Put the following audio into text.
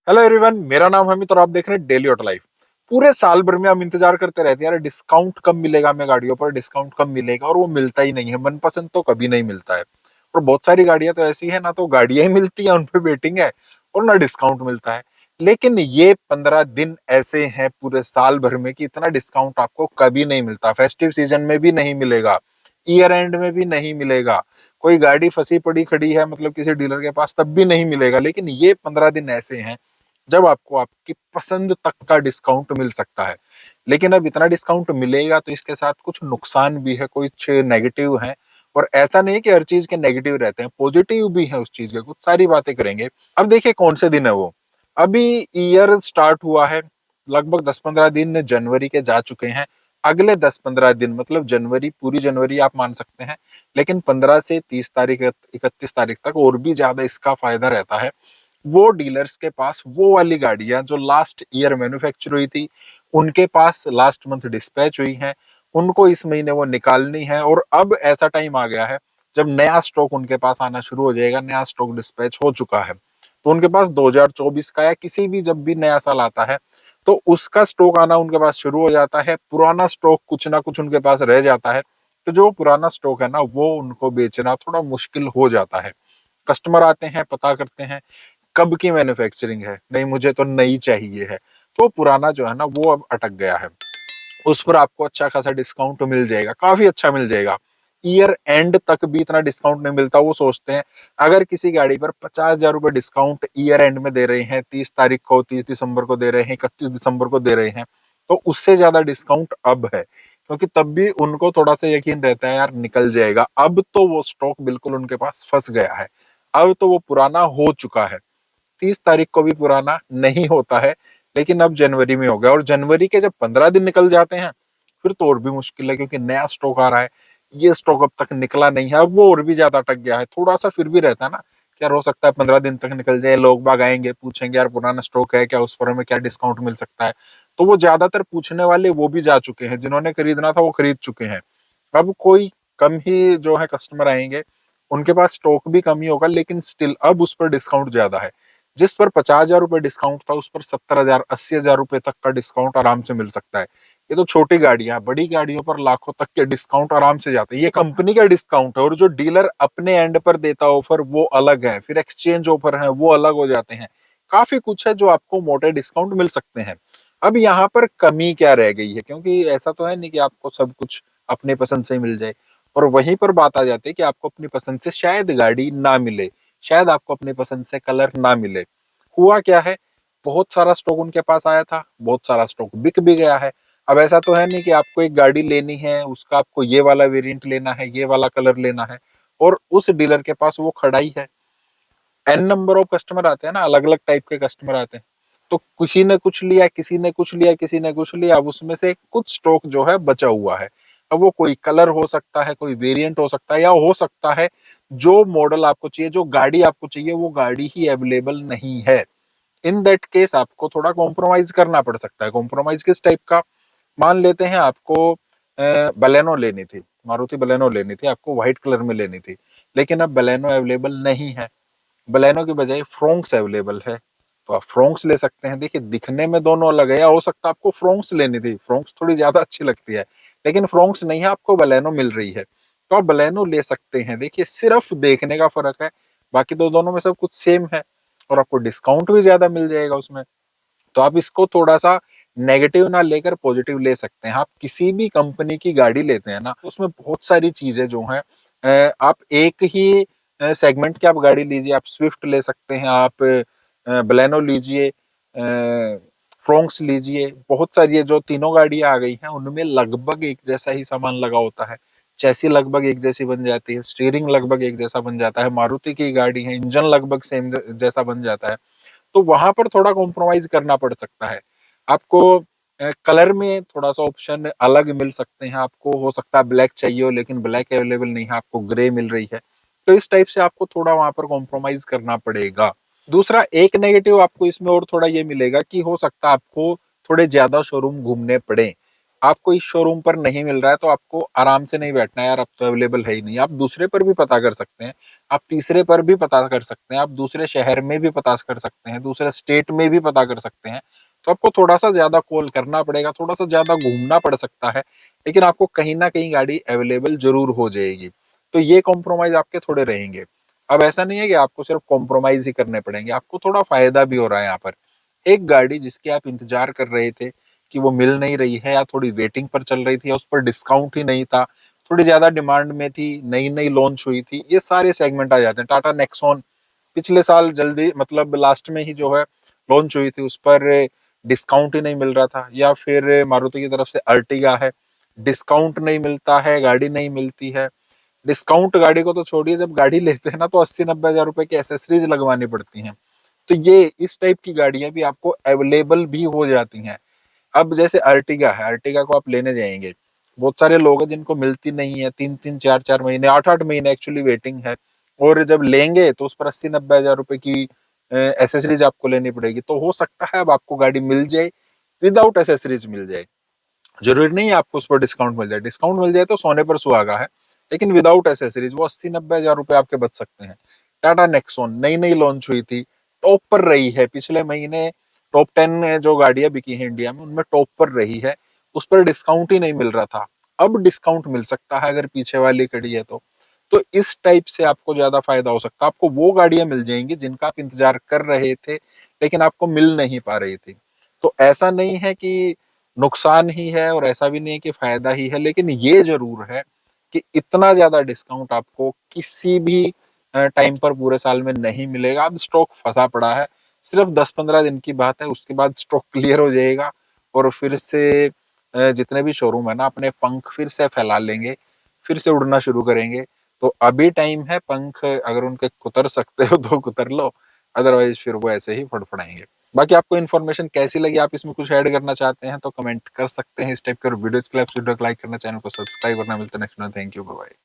Hello everyone, मेरा नाम है अमित और आप देख रहे हैं डेली ऑटो लाइफ। पूरे साल भर में हम इंतजार करते रहते हैं यार, डिस्काउंट कब मिलेगा, हमें गाड़ियों पर डिस्काउंट कब मिलेगा, और वो मिलता ही नहीं है। मनपसंद तो कभी नहीं मिलता है। और बहुत सारी गाड़ियां तो ऐसी है, ना तो गाड़ियां ही मिलती हैं, उन पे वेटिंग है, और ना डिस्काउंट मिलता है। लेकिन ये 15 दिन ऐसे हैं पूरे साल भर में कि इतना डिस्काउंट आपको कभी नहीं मिलता। फेस्टिव सीजन में भी नहीं मिलेगा, ईयर एंड में भी नहीं मिलेगा, कोई गाड़ी फंसी पड़ी खड़ी है मतलब किसी डीलर के पास तब भी नहीं मिलेगा। लेकिन ये 15 दिन ऐसे हैं जब आपको आपकी पसंद तक का डिस्काउंट मिल सकता है। लेकिन अब इतना डिस्काउंट मिलेगा तो इसके साथ कुछ नुकसान भी है, कुछ नेगेटिव है। और ऐसा नहीं है कि हर चीज के नेगेटिव रहते हैं, पॉजिटिव भी है उस चीज के। कुछ सारी बातें करेंगे। अब देखिए कौन से दिन है वो। अभी ईयर स्टार्ट हुआ है, लगभग 10-15 दिन जनवरी के जा चुके हैं। अगले 10-15 दिन मतलब जनवरी, पूरी जनवरी आप मान सकते हैं, लेकिन 15 से 30 तारीख, 31 तारीख तक और भी ज्यादा इसका फायदा रहता है। वो डीलर्स के पास वो वाली गाड़ियां जो लास्ट ईयर मैन्युफैक्चर हुई थी, उनके पास लास्ट मंथ डिस्पैच हुई हैं, उनको इस महीने वो निकालनी है। और अब ऐसा टाइम आ गया है जब नया स्टॉक उनके पास आना शुरू हो जाएगा। नया स्टॉक डिस्पैच हो चुका है, तो उनके पास 2024 का या किसी भी जब भी नया साल आता है तो उसका स्टॉक आना उनके पास शुरू हो जाता है। पुराना स्टॉक कुछ ना कुछ उनके पास रह जाता है, तो जो पुराना स्टॉक है ना वो उनको बेचना थोड़ा मुश्किल हो जाता है। कस्टमर आते हैं, पता करते हैं कब की मैन्युफैक्चरिंग है, नहीं मुझे तो नई चाहिए है, तो पुराना जो है ना वो अब अटक गया है। उस पर आपको अच्छा खासा डिस्काउंट मिल जाएगा, काफी अच्छा मिल जाएगा। ईयर एंड तक भी इतना डिस्काउंट नहीं मिलता। वो सोचते हैं अगर किसी गाड़ी पर 50,000 रुपए डिस्काउंट ईयर एंड में दे रहे हैं, 30 तारीख को, 30 दिसंबर को दे रहे हैं, 31 दिसंबर को दे रहे हैं, तो उससे ज्यादा डिस्काउंट अब है। क्योंकि तब भी उनको थोड़ा सा यकीन रहता है यार निकल जाएगा। अब तो वो स्टॉक बिल्कुल उनके पास फंस गया है, अब तो वो पुराना हो चुका है। 30 तारीख को भी पुराना नहीं होता है, लेकिन अब जनवरी में हो गया। और जनवरी के जब 15 दिन निकल जाते हैं फिर तो और भी मुश्किल है, क्योंकि नया स्टॉक आ रहा है। ये स्टॉक अब तक निकला नहीं है, अब वो और भी ज्यादा अटक गया है। थोड़ा सा फिर भी रहता है ना, क्या हो सकता है 15 दिन तक निकल जाए, लोग बाग आएंगे पूछेंगे यार पुराना स्टॉक है क्या, उस पर हमें क्या डिस्काउंट मिल सकता है। तो वो ज्यादातर पूछने वाले वो भी जा चुके हैं, जिन्होंने खरीदना था वो खरीद चुके हैं। अब कोई कम ही जो है कस्टमर आएंगे, उनके पास स्टॉक भी कम ही होगा, लेकिन स्टिल अब उस पर डिस्काउंट ज्यादा है। जिस पर 50,000 रुपए डिस्काउंट था उस पर 70,000, 80,000 रुपए तक का डिस्काउंट आराम से मिल सकता है। ये तो छोटी गाड़ियां, बड़ी गाड़ियों पर लाखों तक के डिस्काउंट आराम से जाते हैं। ये कंपनी का डिस्काउंट है, और जो डीलर अपने एंड पर देता ऑफर वो अलग है, फिर एक्सचेंज ऑफर है वो अलग हो जाते हैं। काफी कुछ है जो आपको मोटे डिस्काउंट मिल सकते हैं। अब यहाँ पर कमी क्या रह गई है, क्योंकि ऐसा तो है नहीं कि आपको सब कुछ अपने पसंद से मिल जाए। और वहीं पर बात आ जाती है कि आपको अपनी पसंद से शायद गाड़ी ना मिले, शायद आपको अपनी पसंद से कलर ना मिले। हुआ क्या है, बहुत सारा स्टॉक उनके पास आया था, बहुत सारा स्टॉक बिक भी गया है। अब ऐसा तो है नहीं कि आपको एक गाड़ी लेनी है, उसका आपको ये वाला वेरिएंट लेना है, ये वाला कलर लेना है, और उस डीलर के पास वो खड़ा ही है। एन नंबर ऑफ कस्टमर आते हैं ना, अलग अलग टाइप के कस्टमर आते हैं। तो किसी ने कुछ लिया, किसी ने कुछ लिया, किसी ने कुछ लिया, अब उसमें से कुछ स्टॉक जो है बचा हुआ है। अब वो कोई कलर हो सकता है, कोई वेरिएंट हो सकता है, या हो सकता है जो मॉडल आपको चाहिए, जो गाड़ी आपको चाहिए, वो गाड़ी ही अवेलेबल नहीं है। इन दैट केस आपको थोड़ा कॉम्प्रोमाइज करना पड़ सकता है। कॉम्प्रोमाइज किस टाइप का, मान लेते हैं आपको बलेनो लेनी थी, मारुति बलेनो लेनी थी, आपको व्हाइट कलर में लेनी थी, लेकिन अब बलेनो अवेलेबल नहीं है। बलेनो की बजाय फ्रोंक्स अवेलेबल है, तो आप फ्रोंक्स ले सकते हैं। देखिए दिखने में दोनों अलग है, या हो सकता है आपको फ्रोंक्स लेनी थी, फ्रोंक्स थोड़ी ज्यादा अच्छी लगती है, लेकिन फ्रोंक्स नहीं है, आपको बलेनो मिल रही है, तो आप बलेनो ले सकते हैं। देखिए सिर्फ देखने का फर्क है, बाकी तो दोनों में सब कुछ सेम है, और आपको डिस्काउंट भी ज्यादा मिल जाएगा उसमें। तो आप इसको थोड़ा सा नेगेटिव ना लेकर पॉजिटिव ले सकते हैं। आप किसी भी कंपनी की गाड़ी लेते हैं ना, तो उसमें बहुत सारी चीजें जो हैं, आप एक ही सेगमेंट की आप गाड़ी लीजिए, आप स्विफ्ट ले सकते हैं, आप बलेनो लीजिए, फ्रोंक्स लीजिए, बहुत सारी है। जो तीनों गाड़ियां आ गई हैं उनमें लगभग एक जैसा ही सामान लगा होता है, चैसी लगभग एक जैसी बन जाती है, स्टीयरिंग लगभग एक जैसा बन जाता है। मारुति की गाड़ी है, इंजन लगभग सेम जैसा बन जाता है। तो वहां पर थोड़ा कॉम्प्रोमाइज करना पड़ सकता है आपको। कलर में थोड़ा सा ऑप्शन अलग मिल सकते हैं आपको, हो सकता है ब्लैक चाहिए हो लेकिन ब्लैक अवेलेबल नहीं है, आपको ग्रे मिल रही है। तो इस टाइप से आपको थोड़ा वहां पर कॉम्प्रोमाइज करना पड़ेगा। दूसरा एक नेगेटिव आपको इसमें और थोड़ा ये मिलेगा कि हो सकता है आपको थोड़े ज्यादा शोरूम घूमने पड़े। आपको इस शोरूम पर नहीं मिल रहा है तो आपको आराम से नहीं बैठना है यार, अब तो अवेलेबल है ही नहीं। आप दूसरे पर भी पता कर सकते हैं, आप तीसरे पर भी पता कर सकते हैं, आप दूसरे शहर में भी पता कर सकते हैं, दूसरे स्टेट में भी पता कर सकते हैं। तो आपको थोड़ा सा ज्यादा कॉल करना पड़ेगा, थोड़ा सा ज्यादा घूमना पड़ सकता है, लेकिन आपको कहीं ना कहीं गाड़ी अवेलेबल जरूर हो जाएगी। तो ये कॉम्प्रोमाइज आपके थोड़े रहेंगे। अब ऐसा नहीं है कि आपको सिर्फ कॉम्प्रोमाइज ही करने पड़ेंगे, आपको थोड़ा फायदा भी हो रहा है यहाँ पर। एक गाड़ी जिसके आप इंतजार कर रहे थे कि वो मिल नहीं रही है, या थोड़ी वेटिंग पर चल रही थी, या उस पर डिस्काउंट ही नहीं था, थोड़ी ज्यादा डिमांड में थी, नई नई लॉन्च हुई थी, ये सारे सेगमेंट आ जाते हैं। टाटा नेक्सॉन पिछले साल जल्दी मतलब लास्ट में ही जो है लॉन्च हुई थी, उस पर डिस्काउंट ही नहीं मिल रहा था। या फिर मारुति की तरफ से अर्टिगा है, डिस्काउंट नहीं मिलता है, गाड़ी नहीं मिलती है। डिस्काउंट गाड़ी को तो छोड़िए, जब गाड़ी लेते हैं ना तो 80-90 हजार रुपए की एसेसरीज लगवानी पड़ती हैं। तो ये इस टाइप की गाड़ियां भी आपको अवेलेबल भी हो जाती हैं। अब जैसे अर्टिगा है, अर्टिगा को आप लेने जाएंगे, बहुत सारे लोग हैं जिनको मिलती नहीं है, 3-3 4-4 महीने 8-8 महीने एक्चुअली वेटिंग है। और जब लेंगे तो उस पर 80-90 हजार रुपए की एसेसरीज आपको लेनी पड़ेगी। तो हो सकता है अब आपको गाड़ी मिल जाए, विदाउट एसेसरीज मिल जाए। जरूरी नहीं है आपको उस पर डिस्काउंट मिल जाए, डिस्काउंट मिल जाए तो सोने पर सुहागा है, लेकिन विदाउट एसेसरीज वो 80-90 हजार रुपए आपके बच सकते हैं। टाटा नेक्सॉन नई नई लॉन्च हुई थी, टॉप पर रही है पिछले महीने, टॉप 10 जो गाड़ियां बिकी हैं इंडिया में उनमें टॉप पर रही है। उस पर डिस्काउंट ही नहीं मिल रहा था, अब डिस्काउंट मिल सकता है अगर पीछे वाली कड़ी है तो इस टाइप से आपको ज्यादा फायदा हो सकता है। आपको वो गाड़ियां मिल जाएंगी जिनका आप इंतजार कर रहे थे, लेकिन आपको मिल नहीं पा रही थी। तो ऐसा नहीं है कि नुकसान ही है और ऐसा भी नहीं है कि फायदा ही है, लेकिन ये जरूर है कि इतना ज्यादा डिस्काउंट आपको किसी भी टाइम पर पूरे साल में नहीं मिलेगा। अब स्टॉक फंसा पड़ा है, सिर्फ 10-15 दिन की बात है, उसके बाद स्टॉक क्लियर हो जाएगा और फिर से जितने भी शोरूम है ना अपने पंख फिर से फैला लेंगे, फिर से उड़ना शुरू करेंगे। तो अभी टाइम है, पंख अगर उनके कुतर सकते हो तो कुतर लो, अदरवाइज फिर वो ऐसे ही फड़फड़ाएंगे। बाकी आपको इन्फॉर्मेशन कैसी लगी, आप इसमें कुछ ऐड करना चाहते हैं तो कमेंट कर सकते हैं इस टाइप के वीडियोस के लिए। वीडियो को लाइक करना, चैनल को सब्सक्राइब करना। मिलते हैं नेक्स्ट में, थैंक यू, बाय।